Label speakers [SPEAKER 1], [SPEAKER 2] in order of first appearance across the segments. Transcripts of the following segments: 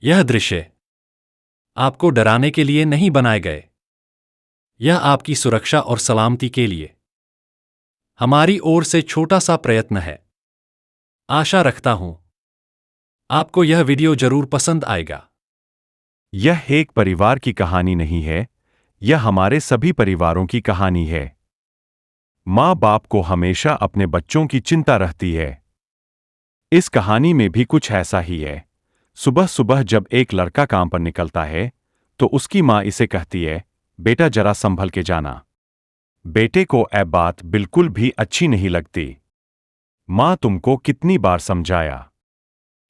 [SPEAKER 1] यह दृश्य आपको डराने के लिए नहीं बनाए गए। यह आपकी सुरक्षा और सलामती के लिए हमारी ओर से छोटा सा प्रयत्न है। आशा रखता हूं आपको यह वीडियो जरूर पसंद आएगा।
[SPEAKER 2] यह एक परिवार की कहानी नहीं है, यह हमारे सभी परिवारों की कहानी है। माँ बाप को हमेशा अपने बच्चों की चिंता रहती है। इस कहानी में भी कुछ ऐसा ही है। सुबह सुबह जब एक लड़का काम पर निकलता है तो उसकी माँ इसे कहती है, बेटा जरा संभल के जाना। बेटे को यह बात बिल्कुल भी अच्छी नहीं लगती। माँ तुमको कितनी बार समझाया,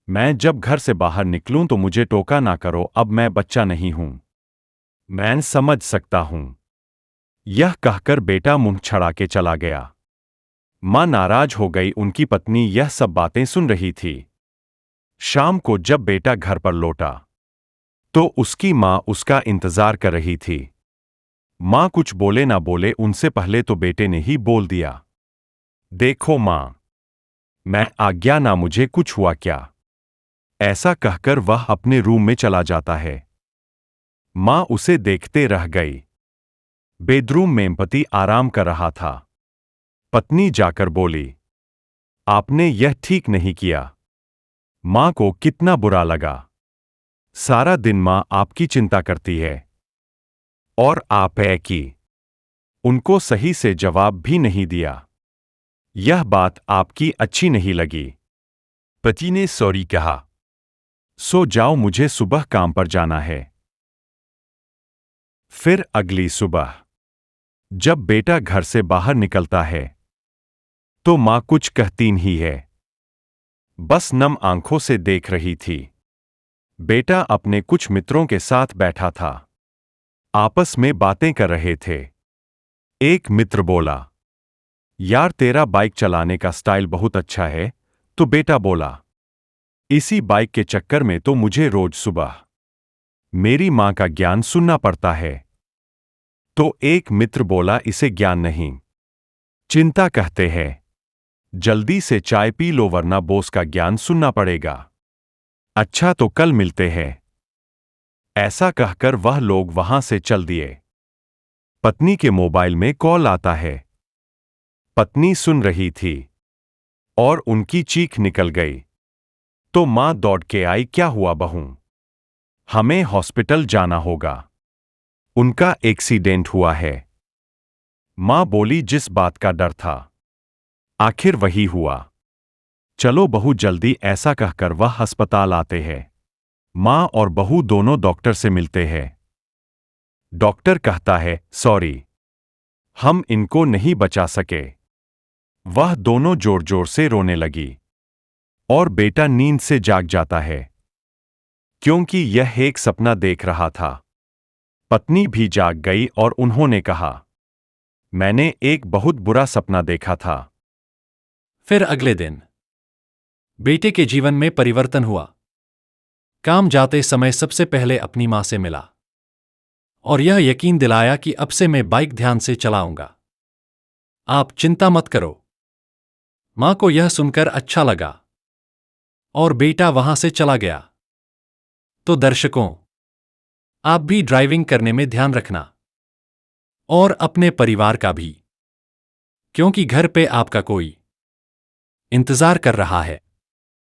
[SPEAKER 2] मैं जब घर से बाहर निकलूं तो मुझे टोका ना करो, अब मैं बच्चा नहीं हूं, मैं समझ सकता हूं। यह कहकर बेटा मुंह छड़ा के चला गया। मां नाराज हो गई। उनकी पत्नी यह सब बातें सुन रही थी। शाम को जब बेटा घर पर लौटा तो उसकी मां उसका इंतजार कर रही थी। मां कुछ बोले ना बोले, उनसे पहले तो बेटे ने ही बोल दिया, देखो मां, मैं आ गया ना, मुझे कुछ हुआ क्या? ऐसा कहकर वह अपने रूम में चला जाता है। मां उसे देखते रह गई। बेडरूम में पति आराम कर रहा था। पत्नी जाकर बोली, आपने यह ठीक नहीं किया। मां को कितना बुरा लगा। सारा दिन मां आपकी चिंता करती है और आप है कि उनको सही से जवाब भी नहीं दिया। यह बात आपकी अच्छी नहीं लगी। पति ने सॉरी कहा। सो जाओ, मुझे सुबह काम पर जाना है। फिर अगली सुबह जब बेटा घर से बाहर निकलता है तो मां कुछ कहती नहीं है, बस नम आंखों से देख रही थी। बेटा अपने कुछ मित्रों के साथ बैठा था, आपस में बातें कर रहे थे। एक मित्र बोला, यार तेरा बाइक चलाने का स्टाइल बहुत अच्छा है। तो बेटा बोला, इसी बाइक के चक्कर में तो मुझे रोज सुबह मेरी मां का ज्ञान सुनना पड़ता है। तो एक मित्र बोला, इसे ज्ञान नहीं, चिंता कहते हैं। जल्दी से चाय पी लो वरना बॉस का ज्ञान सुनना पड़ेगा। अच्छा तो कल मिलते हैं। ऐसा कहकर वह लोग वहां से चल दिए। पत्नी के मोबाइल में कॉल आता है। पत्नी सुन रही थी और उनकी चीख निकल गई। तो मां दौड़ के आई, क्या हुआ बहू? हमें हॉस्पिटल जाना होगा, उनका एक्सीडेंट हुआ है। मां बोली, जिस बात का डर था आखिर वही हुआ। चलो बहू जल्दी, ऐसा कहकर वह अस्पताल आते हैं। मां और बहू दोनों डॉक्टर से मिलते हैं। डॉक्टर कहता है, सॉरी, हम इनको नहीं बचा सके। वह दोनों जोर जोर से रोने लगी और बेटा नींद से जाग जाता है क्योंकि यह एक सपना देख रहा था। पत्नी भी जाग गई और उन्होंने कहा, मैंने एक बहुत बुरा सपना देखा था।
[SPEAKER 1] फिर अगले दिन बेटे के जीवन में परिवर्तन हुआ। काम जाते समय सबसे पहले अपनी मां से मिला और यह यकीन दिलाया कि अब से मैं बाइक ध्यान से चलाऊंगा, आप चिंता मत करो। मां को यह सुनकर अच्छा लगा और बेटा वहां से चला गया। तो दर्शकों, आप भी ड्राइविंग करने में ध्यान रखना और अपने परिवार का भी, क्योंकि घर पे आपका कोई इंतजार कर रहा है।